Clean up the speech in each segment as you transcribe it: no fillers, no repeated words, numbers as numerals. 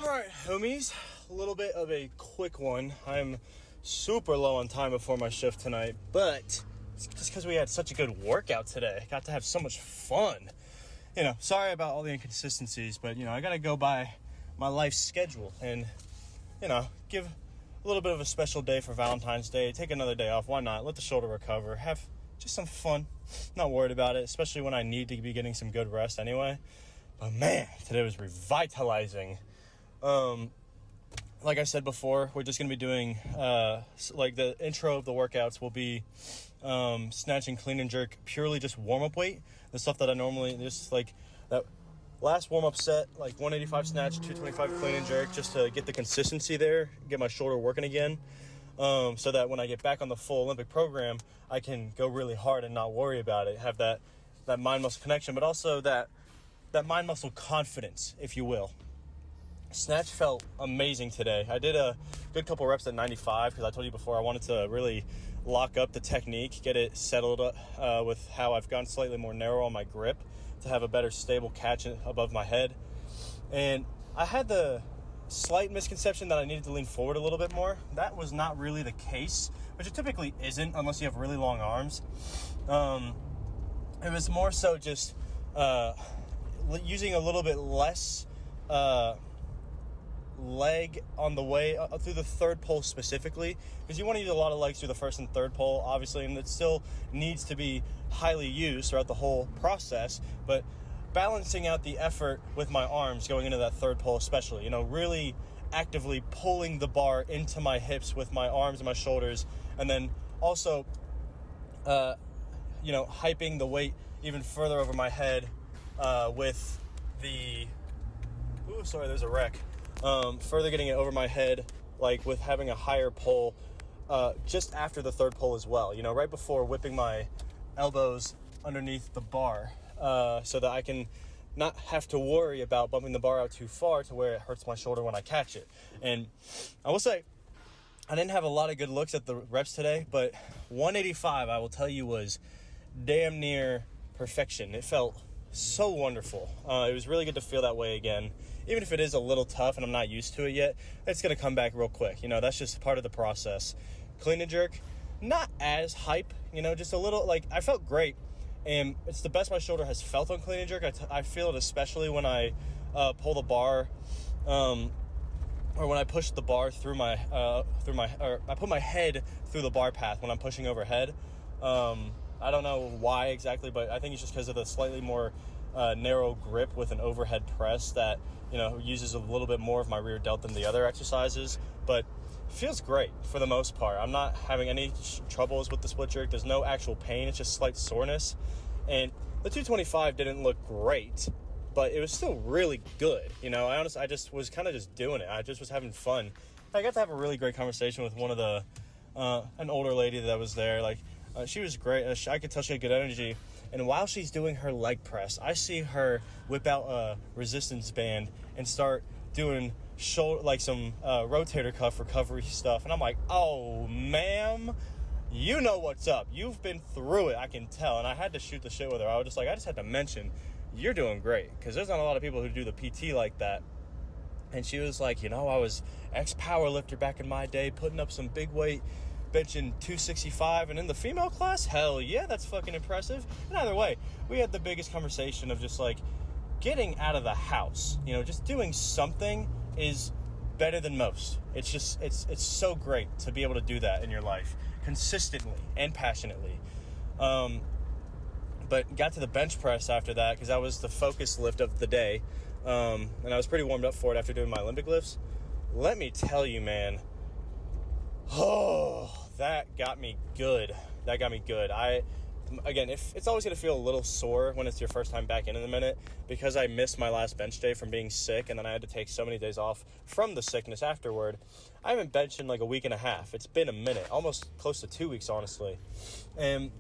All right, homies, a little bit of a quick one. I'm super low on time before my shift tonight, but it's just because we had such a good workout today. Got to have so much fun. Sorry about all the inconsistencies, but, I got to go by my life schedule and, give a little bit of a special day for Valentine's Day. Take another day off. Why not? Let the shoulder recover. Have just some fun. Not worried about it, especially when I need to be getting some good rest anyway. But, man, today was revitalizing. Like I said before, we're just going to be doing, like the intro of the workouts will be, snatch and clean and jerk, purely just warm-up weight. The stuff that I normally, just like that last warm-up set, like 185 snatch, 225 clean and jerk, just to get the consistency there, get my shoulder working again. So that when I get back on the full Olympic program, I can go really hard and not worry about it, have that mind-muscle connection, but also that mind-muscle confidence, if you will. Snatch felt amazing today. I did a good couple reps at 95 because I told you before I wanted to really lock up the technique, get it settled with how I've gone slightly more narrow on my grip to have a better stable catch above my head. And I had the slight misconception that I needed to lean forward a little bit more. That was not really the case, which it typically isn't unless you have really long arms. It was more so just using a little bit less leg on the way through the third pole specifically, because you want to use a lot of legs through the first and third pole, obviously, and it still needs to be highly used throughout the whole process, but balancing out the effort with my arms going into that third pole especially, really actively pulling the bar into my hips with my arms and my shoulders, and then also hyping the weight even further over my head with the there's a wreck. Further getting it over my head, like with having a higher pull just after the third pull as well, right before whipping my elbows underneath the bar so that I can not have to worry about bumping the bar out too far to where it hurts my shoulder when I catch it. And I will say, I didn't have a lot of good looks at the reps today, but 185, I will tell you, was damn near perfection. It felt so wonderful. It was really good to feel that way again. Even if it is a little tough and I'm not used to it yet, it's going to come back real quick. That's just part of the process. Clean and jerk, not as hype, just a little, like, I felt great. And it's the best my shoulder has felt on clean and jerk. I feel it especially when I pull the bar, or when I push the bar through my, or I put my head through the bar path when I'm pushing overhead. I don't know why exactly, but I think it's just because of the slightly more narrow grip with an overhead press that, uses a little bit more of my rear delt than the other exercises. But it feels great for the most part. I'm not having any troubles with the split jerk. There's no actual pain. It's just slight soreness. And the 225 didn't look great, but it was still really good. I just was kind of just doing it. I just was having fun. I got to have a really great conversation with one of the, an older lady that was there. Like, she was great. I could tell she had good energy. And while she's doing her leg press, I see her whip out a resistance band and start doing shoulder, like some rotator cuff recovery stuff. And I'm like, oh, ma'am, you know what's up. You've been through it, I can tell. And I had to shoot the shit with her. I just had to mention, you're doing great. Because there's not a lot of people who do the PT like that. And she was like, I was ex-power lifter back in my day, putting up some big weight, benching 265, and in the female class, hell yeah, that's fucking impressive. And either way, we had the biggest conversation of just like getting out of the house, just doing something is better than most. It's just, it's so great to be able to do that in your life consistently and passionately. But got to the bench press after that because that was the focus lift of the day. And I was pretty warmed up for it after doing my Olympic lifts. Let me tell you, man, that got me good. Again, if it's always going to feel a little sore when it's your first time back in a minute, because I missed my last bench day from being sick, and then I had to take so many days off from the sickness afterward. I haven't benched in like a week and a half. It's been a minute, almost close to 2 weeks, honestly. And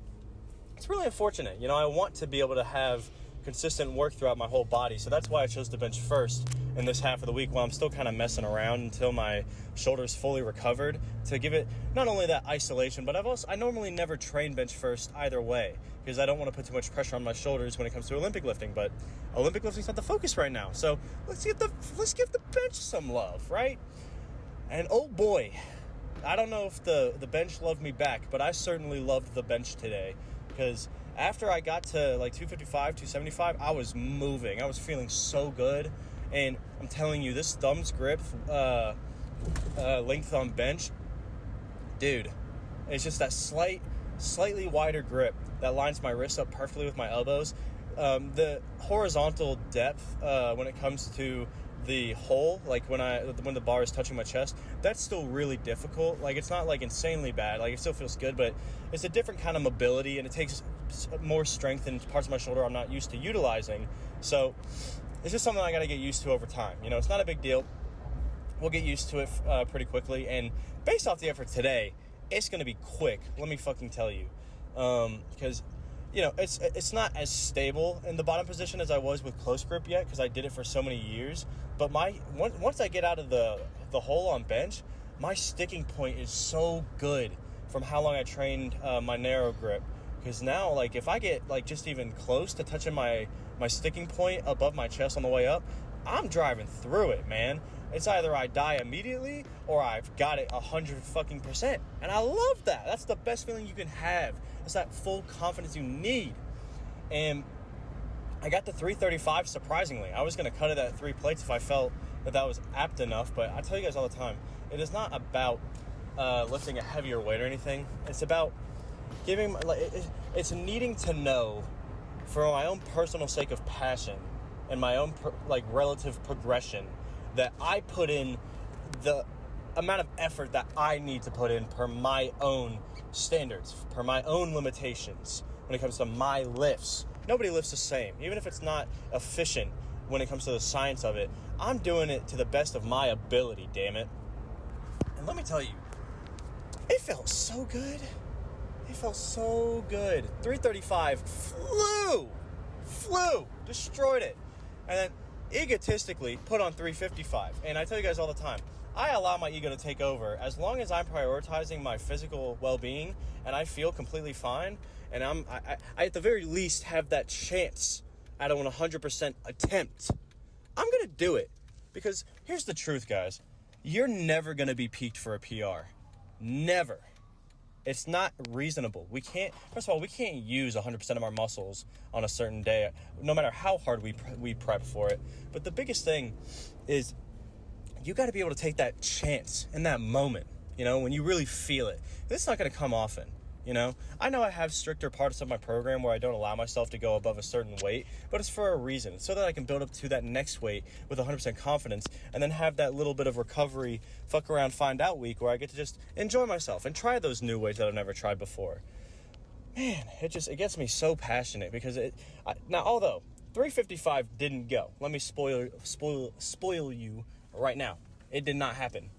it's really unfortunate. I want to be able to have consistent work throughout my whole body, so that's why I chose to bench first. in this half of the week while I'm still kind of messing around until my shoulder's fully recovered, to give it not only that isolation, but I normally never train bench first either way, because I don't want to put too much pressure on my shoulders when it comes to Olympic lifting. But Olympic lifting's not the focus right now, so let's give the bench some love, right? And oh boy, I don't know if the bench loved me back, but I certainly loved the bench today, because after I got to like 255, 275, I was moving. I was feeling so good. And I'm telling you, this thumbs grip length on bench, dude, it's just that slightly wider grip that lines my wrist up perfectly with my elbows. The horizontal depth when it comes to the hole, like when the bar is touching my chest, that's still really difficult. Like, it's not like insanely bad, like it still feels good, but it's a different kind of mobility, and it takes more strength in parts of my shoulder I'm not used to utilizing. So it's just something I got to get used to over time. You know, it's not a big deal. We'll get used to it pretty quickly, and based off the effort today, it's going to be quick, let me fucking tell you, because you know, it's not as stable in the bottom position as I was with close grip yet, because I did it for so many years. But once I get out of the hole on bench, my sticking point is so good from how long I trained my narrow grip. Because now, like, if I get like just even close to touching my sticking point above my chest on the way up, I'm driving through it, man. It's either I die immediately or I've got it 100%. And I love that. That's the best feeling you can have. It's that full confidence you need. And I got to 335 surprisingly. I was going to cut it at 3 plates if I felt that was apt enough. But I tell you guys all the time, it is not about lifting a heavier weight or anything. It's about giving, like, it's needing to know, for my own personal sake of passion and my own relative progression, that I put in the amount of effort that I need to put in per my own standards, per my own limitations when it comes to my lifts. Nobody lifts the same, even if it's not efficient when it comes to the science of it. I'm doing it to the best of my ability, damn it. And let me tell you, it felt so good. It felt so good. 335 flew, destroyed it. And then egotistically put on 355. And I tell you guys all the time, I allow my ego to take over as long as I'm prioritizing my physical well-being and I feel completely fine, and I at the very least have that chance at a 100% attempt. I'm gonna do it, because here's the truth, guys. You're never gonna be peaked for a PR. Never. It's not reasonable. First of all, we can't use 100% of our muscles on a certain day, no matter how hard we prep for it. But the biggest thing is you got to be able to take that chance in that moment, you know, when you really feel it. This is not going to come often, you know. I know I have stricter parts of my program where I don't allow myself to go above a certain weight, but it's for a reason, so that I can build up to that next weight with 100% confidence, and then have that little bit of recovery, fuck around, find out week where I get to just enjoy myself and try those new weights that I've never tried before. Man, it gets me so passionate, because now, although 355 didn't go, let me spoil you right now. It did not happen.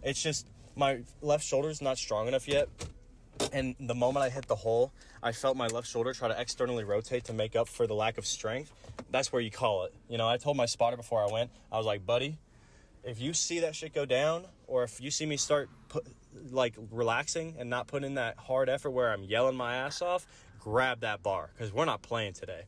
It's just my left shoulder's not strong enough yet. And the moment I hit the hole, I felt my left shoulder try to externally rotate to make up for the lack of strength. That's where you call it. You know, I told my spotter before I went, I was like, buddy, if you see that shit go down, or if you see me start relaxing and not putting in that hard effort where I'm yelling my ass off, grab that bar, because we're not playing today.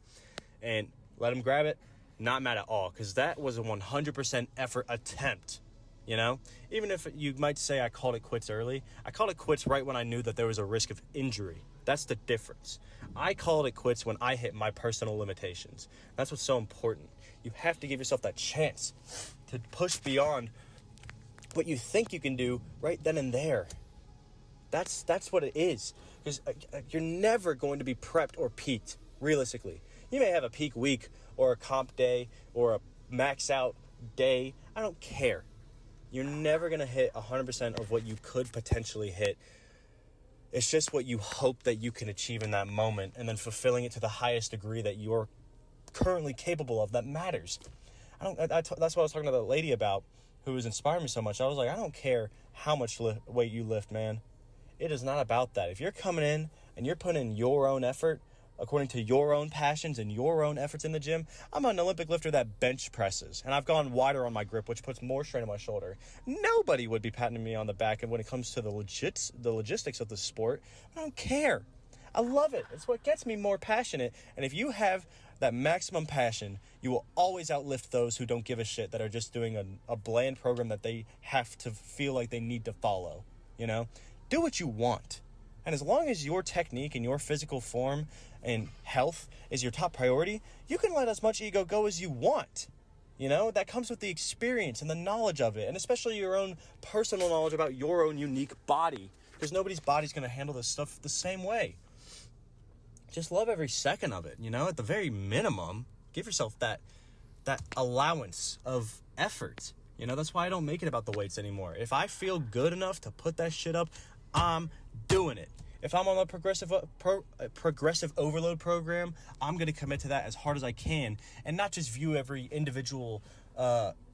And let him grab it. Not mad at all, because that was a 100% effort attempt. You know, even if you might say I called it quits early, I called it quits right when I knew that there was a risk of injury. That's the difference. I called it quits when I hit my personal limitations. That's what's so important. You have to give yourself that chance to push beyond what you think you can do right then and there. That's what it is, because you're never going to be prepped or peaked, realistically. You may have a peak week or a comp day or a max out day. I don't care. You're never going to hit 100% of what you could potentially hit. It's just what you hope that you can achieve in that moment, and then fulfilling it to the highest degree that you're currently capable of that matters. That's what I was talking to the lady about, who was inspiring me so much. I was like, I don't care how much weight you lift, man. It is not about that. If you're coming in and you're putting in your own effort, according to your own passions and your own efforts in the gym, I'm an Olympic lifter that bench presses, and I've gone wider on my grip, which puts more strain on my shoulder. Nobody would be patting me on the back, and when it comes to the logistics of the sport, I don't care. I love it. It's what gets me more passionate, and if you have that maximum passion, you will always outlift those who don't give a shit, that are just doing a bland program that they have to feel like they need to follow, you know? Do what you want. And as long as your technique and your physical form and health is your top priority, you can let as much ego go as you want. You know, that comes with the experience and the knowledge of it, and especially your own personal knowledge about your own unique body, because nobody's body's going to handle this stuff the same way. Just love every second of it, you know? At the very minimum, give yourself that allowance of effort. You know, that's why I don't make it about the weights anymore. If I feel good enough to put that shit up, I'm doing it. If I'm on a progressive overload program, I'm going to commit to that as hard as I can, and not just view every individual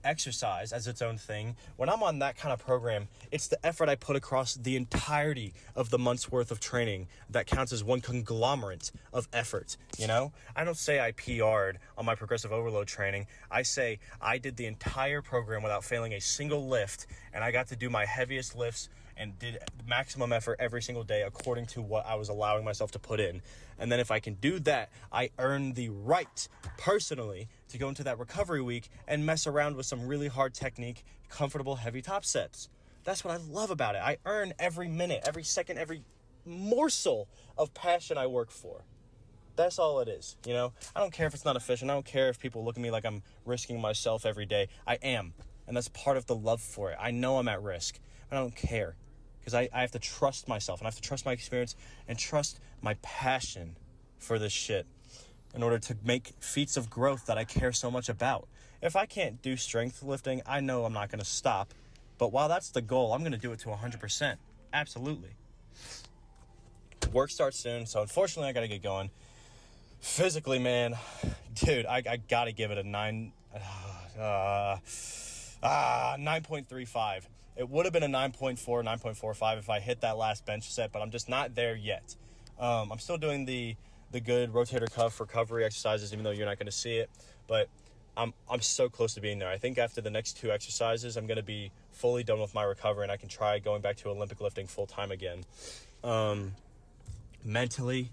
exercise as its own thing. When I'm on that kind of program, it's the effort I put across the entirety of the month's worth of training that counts as one conglomerate of effort, you know? I don't say I PR'd on my progressive overload training. I say I did the entire program without failing a single lift, and I got to do my heaviest lifts and did maximum effort every single day according to what I was allowing myself to put in. And then if I can do that, I earn the right personally to go into that recovery week and mess around with some really hard technique, comfortable, heavy top sets. That's what I love about it. I earn every minute, every second, every morsel of passion I work for. That's all it is, you know? I don't care if it's not efficient. I don't care if people look at me like I'm risking myself every day. I am, and that's part of the love for it. I know I'm at risk, but I don't care, because I have to trust myself, and I have to trust my experience and trust my passion for this shit in order to make feats of growth that I care so much about. If I can't do strength lifting, I know I'm not going to stop. But while that's the goal, I'm going to do it to 100%. Absolutely. Work starts soon, so unfortunately I got to get going. Physically, man, dude, I got to give it a 9.35. It would have been a 9.4, 9.45 if I hit that last bench set, but I'm just not there yet. I'm still doing the good rotator cuff recovery exercises, even though you're not going to see it, but I'm so close to being there. I think after the next 2 exercises, I'm going to be fully done with my recovery, and I can try going back to Olympic lifting full time again. Mentally,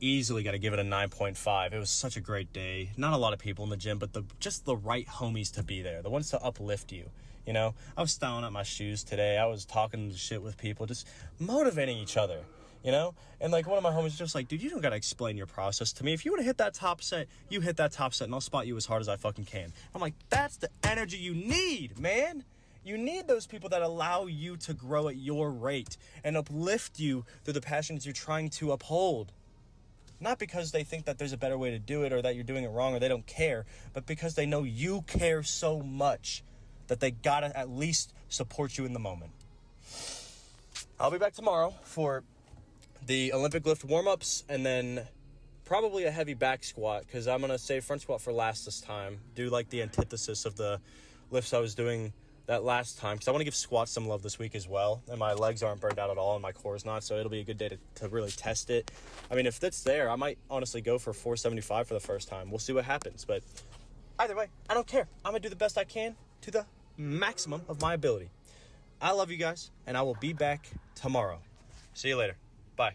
easily got to give it a 9.5. It was such a great day. Not a lot of people in the gym, but just the right homies to be there, the ones to uplift you. You know, I was styling up my shoes today. I was talking shit with people, just motivating each other, you know? And like one of my homies was just like, dude, you don't got to explain your process to me. If you want to hit that top set, you hit that top set, and I'll spot you as hard as I fucking can. I'm like, that's the energy you need, man. You need those people that allow you to grow at your rate and uplift you through the passions you're trying to uphold. Not because they think that there's a better way to do it or that you're doing it wrong or they don't care, but because they know you care so much that they gotta at least support you in the moment. I'll be back tomorrow for the Olympic lift warm-ups and then probably a heavy back squat, because I'm gonna save front squat for last this time. Do like the antithesis of the lifts I was doing that last time, because I want to give squats some love this week as well, and my legs aren't burned out at all and my core is not, so it'll be a good day to really test it. I mean, if that's there, I might honestly go for 475 for the first time. We'll see what happens, but either way, I don't care. I'm gonna do the best I can to the maximum of my ability. I love you guys, and I will be back tomorrow. See you later. Bye.